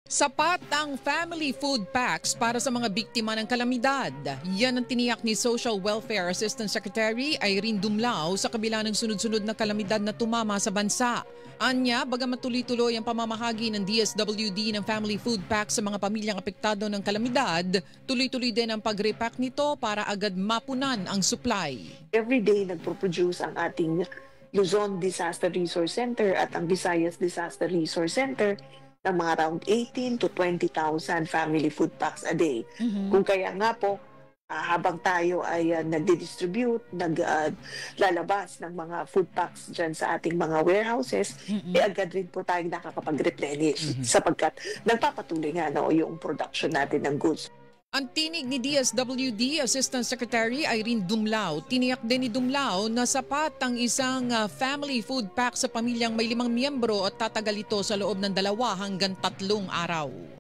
Sapat ang family food packs para sa mga biktima ng kalamidad. Yan ang tiniyak ni Social Welfare Assistant Secretary Irene Dumlao sa kabila ng sunod-sunod na kalamidad na tumama sa bansa. Anya, bagamat tuloy-tuloy ang pamamahagi ng DSWD ng family food packs sa mga pamilyang apektado ng kalamidad, tuloy-tuloy din ang pag-repack nito para agad mapunan ang supply. Every day nagpo-produce ang ating Luzon Disaster Resource Center at ang Visayas Disaster Resource Center ng mga around 18 to 20,000 family food packs a day. Kung kaya nga po, habang tayo ay nagdi-distribute, naglalabas ng mga food packs dyan sa ating mga warehouses, agad rin po tayong nakakapag-replenish sapagkat nagpapatuloy nga yung production natin ng goods. Ang tinig ni DSWD Assistant Secretary Irene Dumlao, tiniyak din ni Dumlao na sapat ang isang family food pack sa pamilyang may 5 miyembro at tatagal ito sa loob ng 2 hanggang 3 araw.